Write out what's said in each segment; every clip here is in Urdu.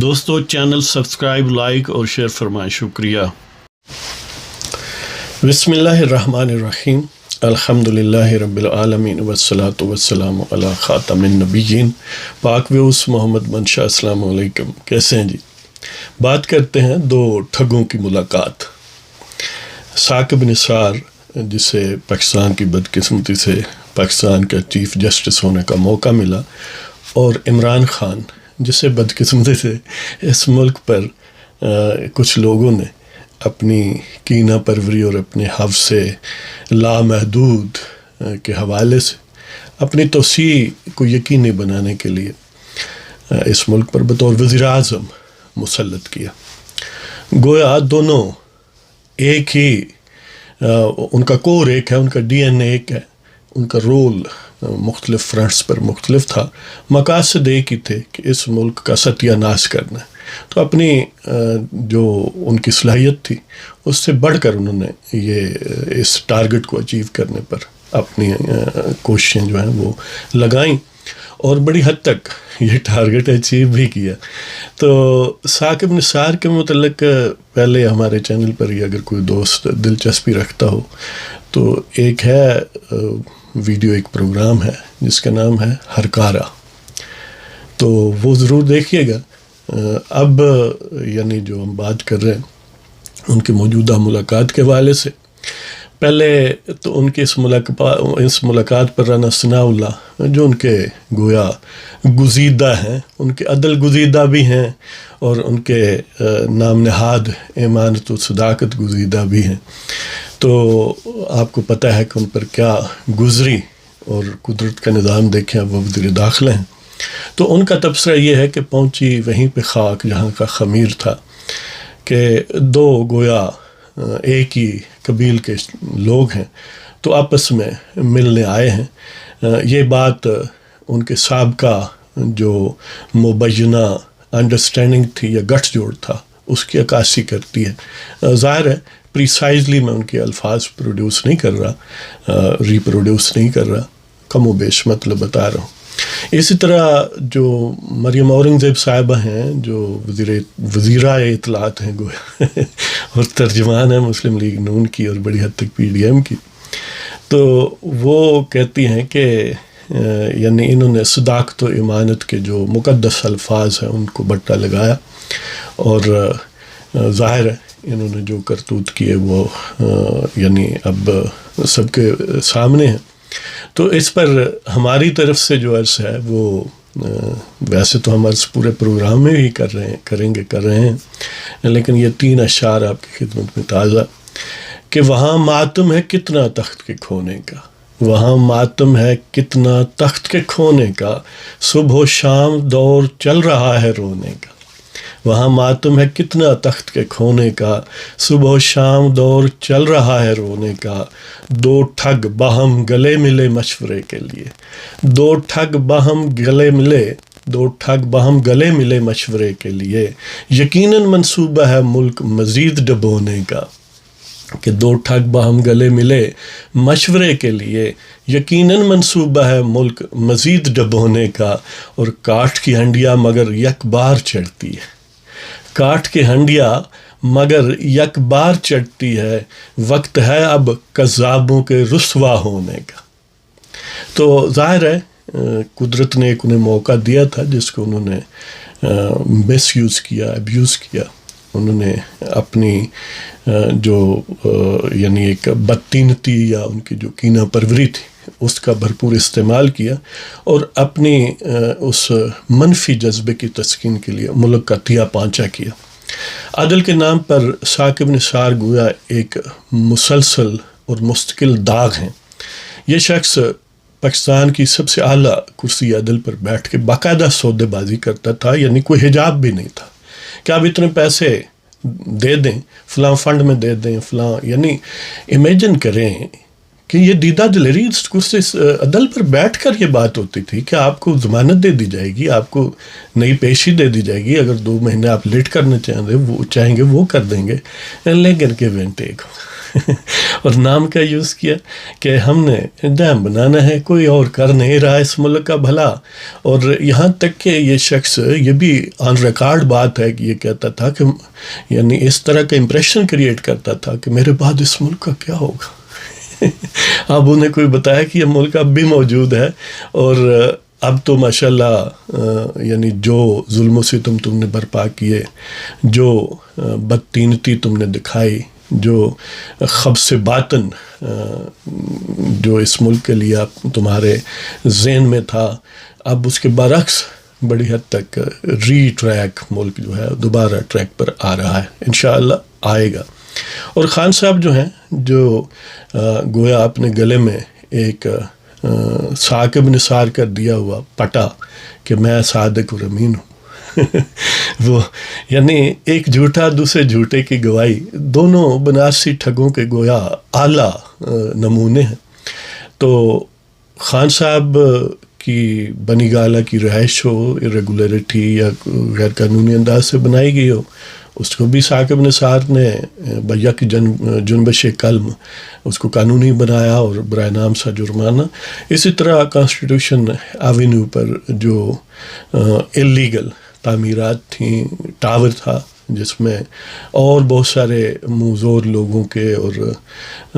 دوستو چینل سبسکرائب لائک اور شیئر فرمائیں، شکریہ۔ بسم اللہ الرحمن الرحیم، الحمدللہ رب العالمین والصلاة والسلام علی خاتم النبیین پاک ویوس محمد منشا۔ السلام علیکم، کیسے ہیں جی؟ بات کرتے ہیں دو ٹھگوں کی ملاقات۔ ثاقب نثار، جسے پاکستان کی بدقسمتی سے پاکستان کا چیف جسٹس ہونے کا موقع ملا، اور عمران خان، جسے بدقسمتی سے اس ملک پر کچھ لوگوں نے اپنی کینہ پروری اور اپنے حوث سے لامحدود کے حوالے سے اپنی توسیع کو یقینی بنانے کے لیے اس ملک پر بطور وزیر اعظم مسلط کیا۔ گویا دونوں ایک ہی، ان کا کور ایک ہے، ان کا ڈی این اے ایک ہے، ان کا رول مختلف فرنٹس پر مختلف تھا، مقاصد ایک ہی تھے کہ اس ملک کا ستیہ ناش کرنا ہے۔ تو اپنی جو ان کی صلاحیت تھی اس سے بڑھ کر انہوں نے اس ٹارگٹ کو اچیو کرنے پر اپنی کوششیں جو ہیں وہ لگائیں، اور بڑی حد تک یہ ٹارگٹ اچیو بھی کیا۔ تو ثاقب نثار کے متعلق پہلے ہمارے چینل پر ہی اگر کوئی دوست دلچسپی رکھتا ہو تو ایک ہے ویڈیو، ایک پروگرام ہے جس کا نام ہے ہرکارا، تو وہ ضرور دیکھیے گا۔ اب یعنی جو ہم بات کر رہے ہیں ان کی موجودہ ملاقات کے حوالے سے، پہلے تو ان کی اس ملاقات پر رانا ثناء اللہ، جو ان کے گویا گزیدہ ہیں، ان کے عدل گزیدہ بھی ہیں، اور ان کے نام نہاد امانت و صداقت گزیدہ بھی ہیں، تو آپ کو پتہ ہے کہ ان پر کیا گزری، اور قدرت کا نظام دیکھیں، وہ وزیر داخلہ ہیں۔ تو ان کا تبصرہ یہ ہے کہ پہنچی وہیں پہ خاک جہاں کا خمیر تھا، کہ دو گویا ایک ہی قبیل کے لوگ ہیں تو آپس میں ملنے آئے ہیں۔ یہ بات ان کے سابقہ جو مبینہ انڈرسٹینڈنگ تھی یا گٹھ جوڑ تھا اس کی عکاسی کرتی ہے۔ ظاہر ہے پریسائزلی میں ان کے الفاظ پروڈیوس نہیں کر رہا، ریپروڈیوس نہیں کر رہا، کم و بیش مطلب بتا رہا ہوں۔ اسی طرح جو مریم اورنگزیب صاحبہ ہیں، جو وزیرہ اطلاعات ہیں گویا اور ترجمان ہیں مسلم لیگ نون کی اور بڑی حد تک پی ڈی ایم کی، تو وہ کہتی ہیں کہ یعنی انہوں نے صداقت و امانت کے جو مقدس الفاظ ہیں ان کو بٹا لگایا، اور ظاہر ہے انہوں نے جو کرتوت کیے وہ یعنی اب سب کے سامنے ہیں۔ تو اس پر ہماری طرف سے جو عرض ہے وہ ویسے تو ہم عرض پورے پروگرام میں ہی کر رہے ہیں، لیکن یہ 3 اشعار آپ کی خدمت میں تازہ، کہ وہاں ماتم ہے کتنا تخت کے کھونے کا، وہاں ماتم ہے کتنا تخت کے کھونے کا، صبح و شام دور چل رہا ہے رونے کا، وہاں ماتم ہے کتنا تخت کے کھونے کا، صبح و شام دور چل رہا ہے رونے کا، دو ٹھگ باہم گلے ملے مشورے کے لیے، دو ٹھگ باہم گلے ملے مشورے کے لیے، یقیناً منصوبہ ہے ملک مزید ڈبونے کا، کہ دو ٹھگ باہم گلے ملے مشورے کے لیے، یقیناً منصوبہ ہے ملک مزید ڈبونے کا، اور کاٹھ کی ہنڈیا مگر یک بار چڑھتی ہے، کاٹھ کی ہنڈیا مگر یک بار چڑھتی ہے، وقت ہے اب کذابوں کے رسوا ہونے کا۔ تو ظاہر ہے قدرت نے ایک انہیں موقع دیا تھا جس کو انہوں نے مس یوز کیا، ابیوز کیا، انہوں نے اپنی جو یعنی ایک بدتینتی یا ان کی جو کینہ پروری تھی اس کا بھرپور استعمال کیا، اور اپنی اس منفی جذبے کی تسکین کے لیے ملک کا تیا پانچا کیا۔ عدل کے نام پر ثاقب نثار گویا ایک مسلسل اور مستقل داغ ہیں۔ یہ شخص پاکستان کی سب سے اعلیٰ کرسی عدل پر بیٹھ کے باقاعدہ سودے بازی کرتا تھا، یعنی کوئی حجاب بھی نہیں تھا کہ آپ اتنے پیسے دے دیں، فلاں فنڈ میں دے دیں، فلاں، یعنی امیجن کریں کہ یہ دیدہ دلیری کرسی عدل پر بیٹھ کر یہ بات ہوتی تھی کہ آپ کو ضمانت دے دی جائے گی، آپ کو نئی پیشی دے دی جائے گی، اگر 2 مہینے آپ لیٹ کرنا چاہیں گے وہ کر دیں گے، لیکن کہ وین ٹیک اور نام کا یوز کیا کہ ہم نے ڈیم بنانا ہے، کوئی اور کر نہیں رہا اس ملک کا بھلا. اور یہاں تک کہ یہ شخص یہ بھی آن ریکارڈ بات ہے کہ یہ کہتا تھا کہ یعنی اس طرح کا امپریشن کریٹ کرتا تھا کہ میرے بعد اس ملک کا کیا ہوگا. اب انہیں کوئی بتایا کہ یہ ملک اب بھی موجود ہے، اور اب تو ماشاءاللہ یعنی جو ظلم و ستم تم نے برپا کیے، جو بدتینتی تم نے دکھائی، جو خبث باطن جو اس ملک کے لیے تمہارے ذہن میں تھا، اب اس کے برعکس بڑی حد تک ری ٹریک ملک جو ہے دوبارہ ٹریک پر آ رہا ہے، انشاءاللہ آئے گا. اور خان صاحب جو ہیں، جو گویا اپنے گلے میں ایک ثاقب نثار کر دیا ہوا پٹا کہ میں صادق اور امین ہوں، وہ یعنی ایک جھوٹا دوسرے جھوٹے کی گواہی، دونوں بنارسی ٹھگوں کے گویا اعلیٰ نمونے ہیں. تو خان صاحب کی بنی گالہ کی رہائش ہو، irregularity یا غیر قانونی انداز سے بنائی گئی ہو، اس کو بھی ثاقب نثار نے بیک جنبش قلم اس کو قانونی بنایا اور برائے نام سا جرمانہ. اسی طرح کانسٹیٹیوشن ایونیو پر جو اللیگل تعمیرات تھیں، ٹاور تھا جس میں اور بہت سارے موزور لوگوں کے اور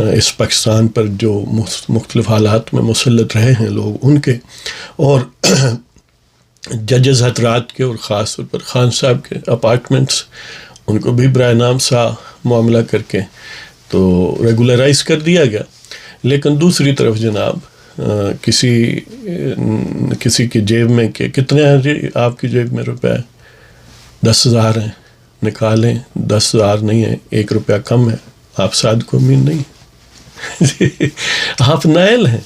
اس پاکستان پر جو مختلف حالات میں مسلط رہے ہیں لوگ، ان کے اور ججز حضرات کے، اور خاص طور پر خان صاحب کے اپارٹمنٹس، ان کو بھی برائے نام سا معاملہ کر کے تو ریگولرائز کر دیا گیا. لیکن دوسری طرف جناب کسی کی جیب میں کہ کتنے ہیں جی آپ کی جیب میں روپے 10,000 ہیں، نکالیں. 10,000 نہیں ہے، 1 روپیہ کم ہے، آپ صادق و امین نہیں آپ نائل ہیں.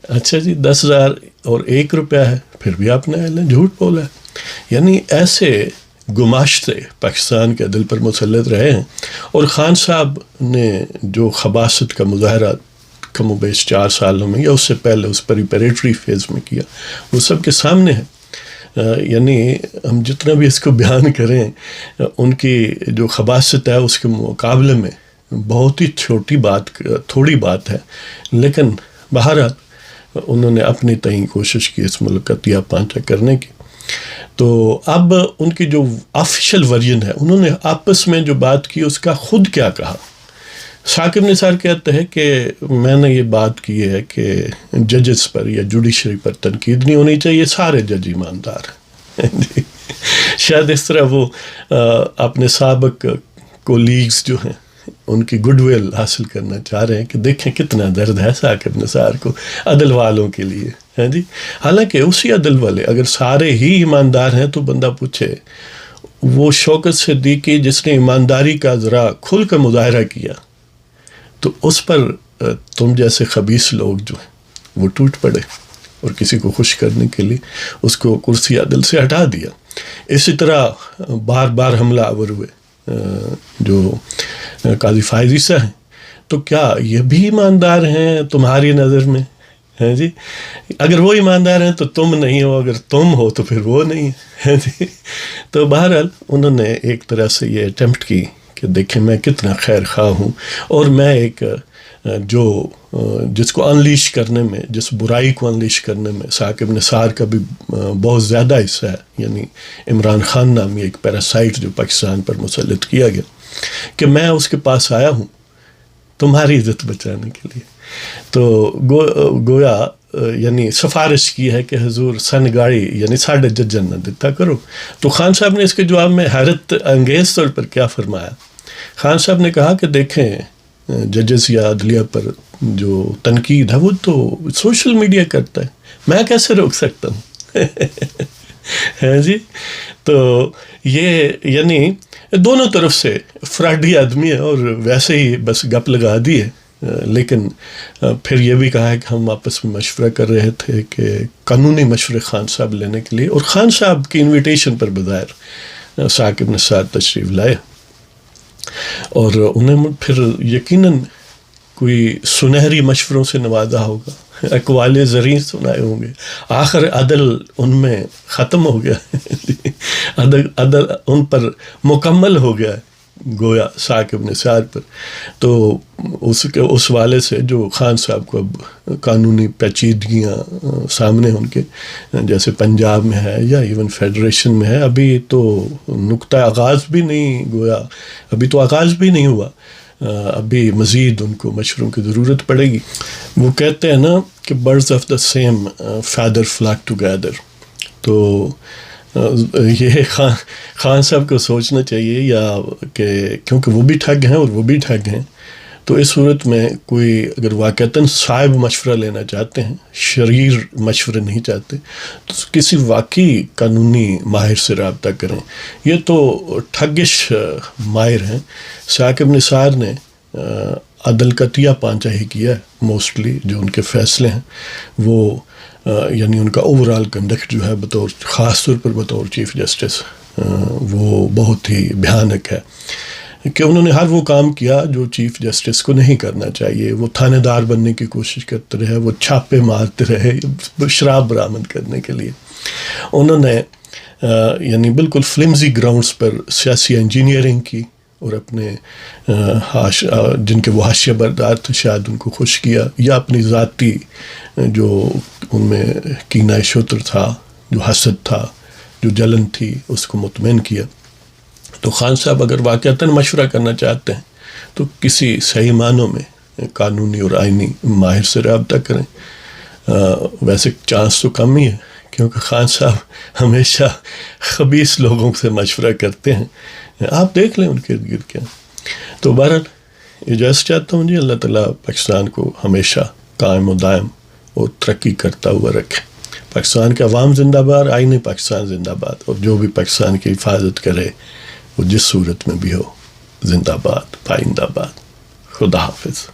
اچھا جی 10,000 اور 1 روپیہ ہے، پھر بھی آپ نائل ہیں، جھوٹ بولا ہے. یعنی ایسے گماشتے پاکستان کے دل پر مسلط رہے ہیں. اور خان صاحب نے جو خباثت کا مظاہرہ کم و بیش 4 سالوں میں یا اس سے پہلے اس پریپریٹری فیز میں کیا، وہ سب کے سامنے ہے. یعنی ہم جتنا بھی اس کو بیان کریں، ان کی جو خباثت ہے اس کے مقابلے میں بہت ہی تھوڑی بات ہے. لیکن بہرحال انہوں نے اپنی تئیں کوشش کی اس ملک کا تیا پانچا کرنے کی. تو اب ان کی جو آفیشیل ورژن ہے، انہوں نے آپس میں جو بات کی اس کا خود کیا کہا. ثاقب نثار کہتے ہیں کہ میں نے یہ بات کی ہے کہ ججز پر یا جوڈیشری پر تنقید نہیں ہونی چاہیے، سارے جج ایماندار ہیں. شاید اس طرح وہ اپنے سابق کولیگز جو ہیں ان کی گڈ ول حاصل کرنا چاہ رہے ہیں کہ دیکھیں کتنا درد ہے ثاقب نثار کو عدل والوں کے لیے، ہیں جی. حالانکہ اسی عدل والے اگر سارے ہی ایماندار ہیں تو بندہ پوچھے وہ شوکت صدیقی جس نے ایمانداری کا ذرا کھل کر مظاہرہ کیا، تو اس پر تم جیسے خبیث لوگ جو ہیں وہ ٹوٹ پڑے اور کسی کو خوش کرنے کے لیے اس کو کرسی عدل سے ہٹا دیا. اسی طرح بار بار حملہ آور ہوئے جو قاضی فائز عیسیٰ ہیں، تو کیا یہ بھی ایماندار ہیں تمہاری نظر میں؟ ہیں جی اگر وہ ایماندار ہیں تو تم نہیں ہو، اگر تم ہو تو پھر وہ نہیں ہے جی. تو بہرحال انہوں نے ایک طرح سے یہ اٹیمپٹ کی کہ دیکھیں میں کتنا خیر خواہ ہوں، اور میں ایک جس کو انلیش کرنے میں، جس برائی کو انلیش کرنے میں ثاقب نثار کا بھی بہت زیادہ حصہ ہے. یعنی عمران خان نامی ایک پیراسائٹ جو پاکستان پر مسلط کیا گیا، کہ میں اس کے پاس آیا ہوں تمہاری عزت بچانے کے لیے. تو گویا یعنی سفارش کی ہے کہ حضور سن گاڑی یعنی ساڑھے ججن نہ دیتا کرو. تو خان صاحب نے اس کے جواب میں حیرت انگیز طور پر کیا فرمایا. خان صاحب نے کہا کہ دیکھیں ججز یا عدلیہ پر جو تنقید ہے وہ تو سوشل میڈیا کرتا ہے، میں کیسے روک سکتا ہوں ہے جی. تو یہ یعنی دونوں طرف سے فراڈی آدمی ہے اور ویسے ہی بس گپ لگا دی ہے. لیکن پھر یہ بھی کہا ہے کہ ہم آپس میں مشورہ کر رہے تھے کہ قانونی مشورے خان صاحب لینے کے لیے، اور خان صاحب کی انویٹیشن پر بظاہر ثاقب نثار تشریف لائے، اور انہیں پھر یقیناً کوئی سنہری مشوروں سے نوازا ہوگا، اقوال زریں سنائے ہوں گے. آخر عدل ان میں ختم ہو گیا عدل ان پر مکمل ہو گیا. گویا ساق ابن سعد پر. تو اس والے سے جو خان صاحب کو اب قانونی پیچیدگیاں سامنے ان کے جیسے پنجاب میں ہے یا ایون فیڈریشن میں ہے، ابھی تو نقطہ آغاز بھی نہیں، گویا ابھی تو آغاز بھی نہیں ہوا، ابھی مزید ان کو مشوروں کی ضرورت پڑے گی. وہ کہتے ہیں نا کہ birds of the same feather flock together. تو یہ خان صاحب کو سوچنا چاہیے یا کہ کیونکہ وہ بھی ٹھگ ہیں اور وہ بھی ٹھگ ہیں، تو اس صورت میں کوئی اگر واقعتاً صاحب مشورہ لینا چاہتے ہیں، شریر مشورے نہیں چاہتے، تو کسی واقعی قانونی ماہر سے رابطہ کریں. یہ تو ٹھگش ماہر ہیں. ساق ابن سعد نے عدل قطعیہ پانچہ ہی کیا ہے موسٹلی، جو ان کے فیصلے ہیں وہ یعنی ان کا اوورال کنڈکٹ جو ہے بطور خاص طور پر بطور چیف جسٹس وہ بہت ہی بھیانک ہے کہ انہوں نے ہر وہ کام کیا جو چیف جسٹس کو نہیں کرنا چاہیے. وہ تھانے دار بننے کی کوشش کرتے رہے، وہ چھاپے مارتے رہے شراب برآمد کرنے کے لیے. انہوں نے یعنی بالکل فلمزی گراؤنڈز پر سیاسی انجینئرنگ کی اور اپنے جن کے وہ حاشیہ بردار تھے شاید ان کو خوش کیا، یا اپنی ذاتی جو ان میں کینہ شتر تھا، جو حسد تھا، جو جلن تھی، اس کو مطمئن کیا. تو خان صاحب اگر واقعتاً مشورہ کرنا چاہتے ہیں تو کسی صحیح معنوں میں قانونی اور آئینی ماہر سے رابطہ کریں. ویسے چانس تو کم ہی ہے کیونکہ خان صاحب ہمیشہ خبیث لوگوں سے مشورہ کرتے ہیں، آپ دیکھ لیں ان کے ارد گرد کیا. تو بہرحال اجازت چاہتا ہوں جی. اللہ تعالیٰ پاکستان کو ہمیشہ قائم و دائم اور ترقی کرتا ہوا رکھے. پاکستان کے عوام زندہ باد، آئین پاکستان زندہ باد، اور جو بھی پاکستان کی حفاظت کرے وہ جس صورت میں بھی ہو زندہ باد، پائندہ باد. خدا حافظ.